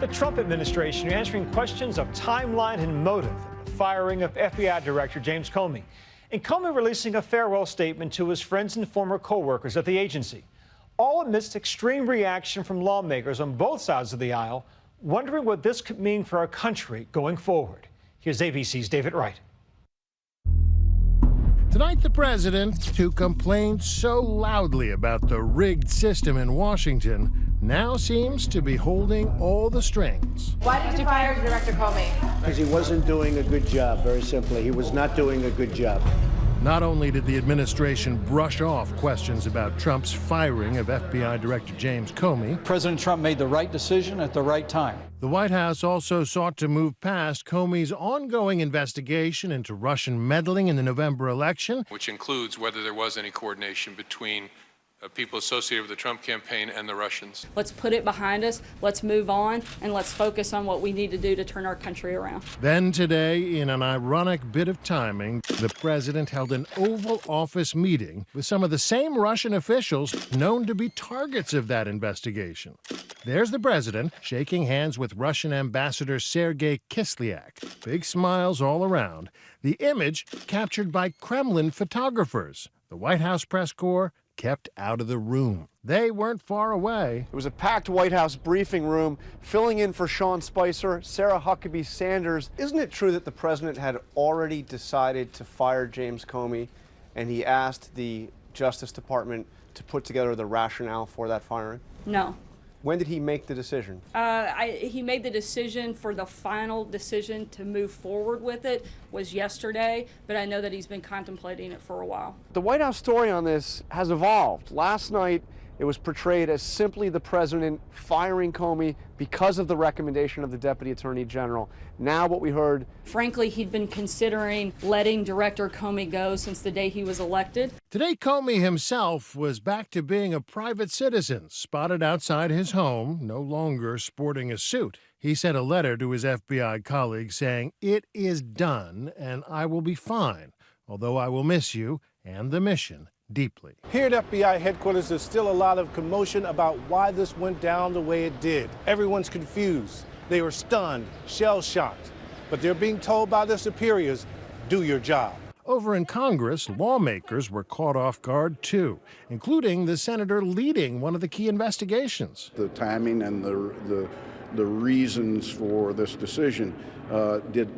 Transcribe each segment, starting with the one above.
The Trump administration answering questions of timeline and motive of the firing of FBI Director James Comey. And Comey releasing a farewell statement to his friends and former co-workers at the agency. All amidst extreme reaction from lawmakers on both sides of the aisle, wondering what this could mean for our country going forward. Here's ABC's David Wright. Tonight, the president, who complained so loudly about the rigged system in Washington, now seems to be holding all the strings. Why did you fire Director Comey? Because he wasn't doing a good job, very simply. He was not doing a good job. Not only did the administration brush off questions about Trump's firing of FBI Director James Comey, President Trump made the right decision at the right time. The White House also sought to move past Comey's ongoing investigation into Russian meddling in the November election, which includes whether there was any coordination between people associated with the Trump campaign and the Russians. Let's put it behind us, let's move on, and let's focus on what we need to do to turn our country around. Then today, in an ironic bit of timing, the president held an Oval Office meeting with some of the same Russian officials known to be targets of that investigation. There's the president shaking hands with Russian Ambassador Sergei Kislyak. Big smiles all around. The image captured by Kremlin photographers. The White House press corps kept out of the room. They weren't far away. It was a packed White House briefing room. Filling in for Sean Spicer, Sarah Huckabee Sanders. Isn't it true that the president had already decided to fire James Comey, and he asked the Justice Department to put together the rationale for that firing? No. When did he make the decision? He made the decision for the final decision to move forward with it was yesterday, but I know that he's been contemplating it for a while. The White House story on this has evolved. Last night, it was portrayed as simply the president firing Comey because of the recommendation of the Deputy Attorney General. Now what we heard... Frankly, he'd been considering letting Director Comey go since the day he was elected. Today, Comey himself was back to being a private citizen, spotted outside his home, no longer sporting a suit. He sent a letter to his FBI colleagues saying, "It is done, and I will be fine, although I will miss you and the mission deeply." Here at FBI headquarters, there's still a lot of commotion about why this went down the way it did. Everyone's confused. They were stunned, shell-shocked. But they're being told by their superiors, do your job. Over in Congress, lawmakers were caught off guard, too, including the senator leading one of the key investigations. The timing and the reasons for this decision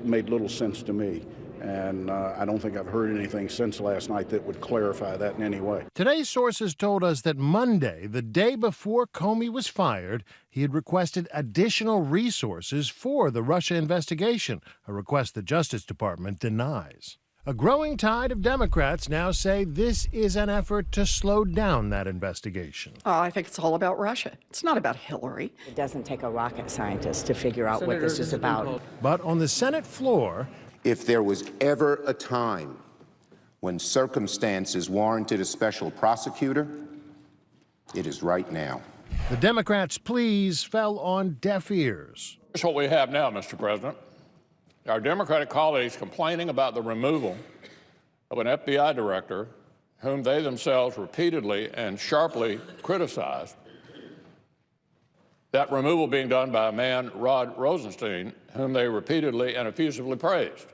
made little sense to me. And I don't think I've heard anything since last night that would clarify that in any way. Today's sources told us that Monday, the day before Comey was fired, he had requested additional resources for the Russia investigation, a request the Justice Department denies. A growing tide of Democrats now say this is an effort to slow down that investigation. I think it's all about Russia. It's not about Hillary. It doesn't take a rocket scientist to figure out what this is about. But on the Senate floor, if there was ever a time when circumstances warranted a special prosecutor, it is right now. The Democrats' pleas fell on deaf ears. Here's what we have now, Mr. President. Our Democratic colleagues complaining about the removal of an FBI director whom they themselves repeatedly and sharply criticized. That removal being done by a man, Rod Rosenstein, whom they repeatedly and effusively praised.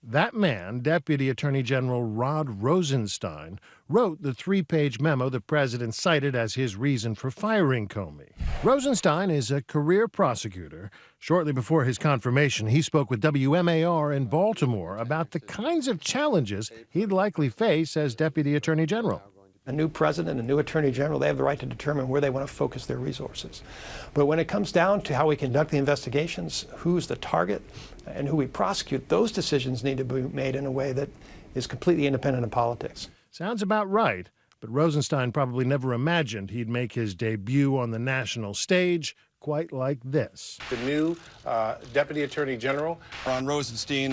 That man, Deputy Attorney General Rod Rosenstein, wrote the 3-page memo the president cited as his reason for firing Comey. Rosenstein is a career prosecutor. Shortly before his confirmation, he spoke with WMAR in Baltimore about the kinds of challenges he'd likely face as Deputy Attorney General. A new president, a new attorney general, they have the right to determine where they want to focus their resources. But when it comes down to how we conduct the investigations, who's the target, and who we prosecute, those decisions need to be made in a way that is completely independent of politics. Sounds about right, but Rosenstein probably never imagined he'd make his debut on the national stage quite like this. The new Deputy Attorney General, Rod Rosenstein.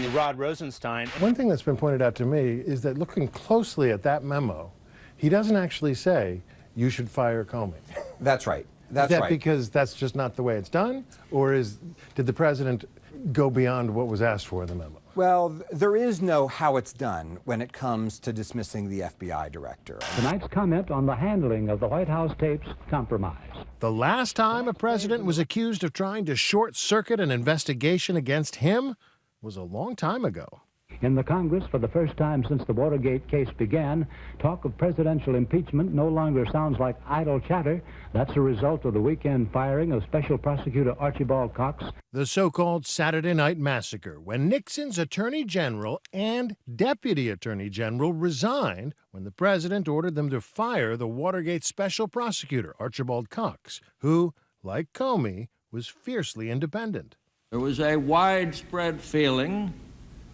One thing that's been pointed out to me is that looking closely at that memo, he doesn't actually say, you should fire Comey. That's right. Is that because that's just not the way it's done? Or did the president go beyond what was asked for in the memo? Well, there is no how it's done when it comes to dismissing the FBI director. Tonight's comment on the handling of the White House tapes compromise. The last time a president was accused of trying to short-circuit an investigation against him was a long time ago. In the Congress, for the first time since the Watergate case began, talk of presidential impeachment no longer sounds like idle chatter. That's a result of the weekend firing of Special Prosecutor Archibald Cox. The so-called Saturday Night Massacre, when Nixon's Attorney General and Deputy Attorney General resigned when the president ordered them to fire the Watergate Special Prosecutor Archibald Cox, who, like Comey, was fiercely independent. There was a widespread feeling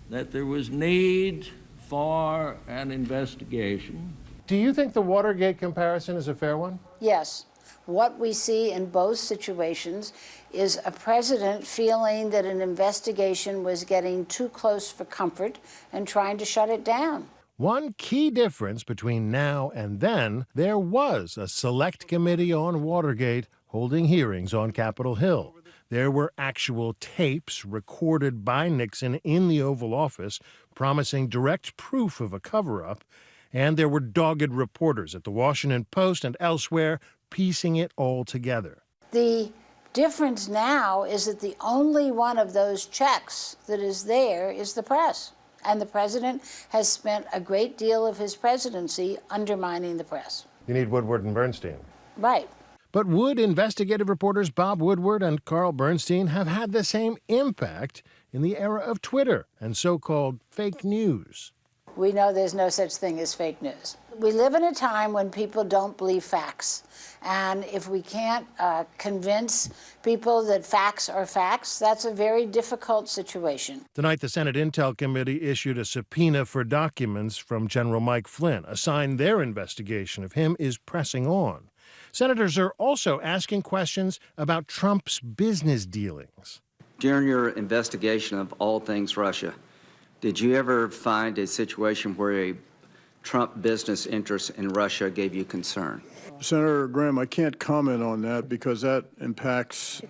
that there was need for an investigation. Do you think the Watergate comparison is a fair one? Yes. What we see in both situations is a president feeling that an investigation was getting too close for comfort and trying to shut it down. One key difference between now and then, there was a select committee on Watergate holding hearings on Capitol Hill. There were actual tapes recorded by Nixon in the Oval Office promising direct proof of a cover-up, and there were dogged reporters at the Washington Post and elsewhere piecing it all together. The difference now is that the only one of those checks that is there is the press. And the president has spent a great deal of his presidency undermining the press. You need Woodward and Bernstein. Right. But would investigative reporters Bob Woodward and Carl Bernstein have had the same impact in the era of Twitter and so-called fake news? We know there's no such thing as fake news. We live in a time when people don't believe facts. And if we can't convince people that facts are facts, that's a very difficult situation. Tonight, the Senate Intel Committee issued a subpoena for documents from General Mike Flynn, a sign their investigation of him is pressing on. Senators are also asking questions about Trump's business dealings. During your investigation of all things Russia, did you ever find a situation where a Trump business interest in Russia gave you concern? Senator Graham, I can't comment on that because that impacts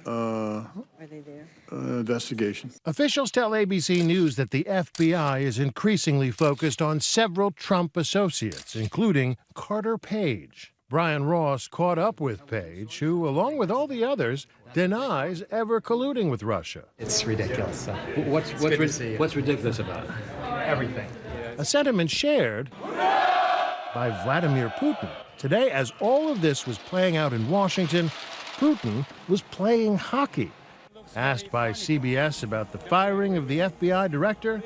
investigation. Officials tell ABC News that the FBI is increasingly focused on several Trump associates, including Carter Page. Brian Ross caught up with Page, who, along with all the others, denies ever colluding with Russia. It's ridiculous. What's ridiculous about it? Everything. A sentiment shared by Vladimir Putin. Today, as all of this was playing out in Washington, Putin was playing hockey. Asked by CBS about the firing of the FBI director,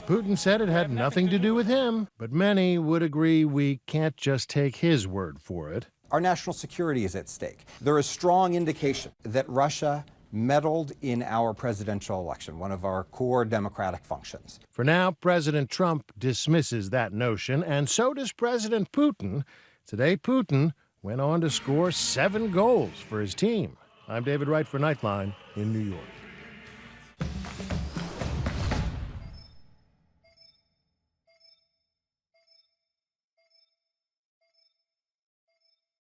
Putin said it had nothing to do with him, but many would agree we can't just take his word for it. Our national security is at stake. There is strong indication that Russia meddled in our presidential election, one of our core democratic functions. For now, President Trump dismisses that notion, and so does President Putin. Today, Putin went on to score 7 goals for his team. I'm David Wright for Nightline in New York.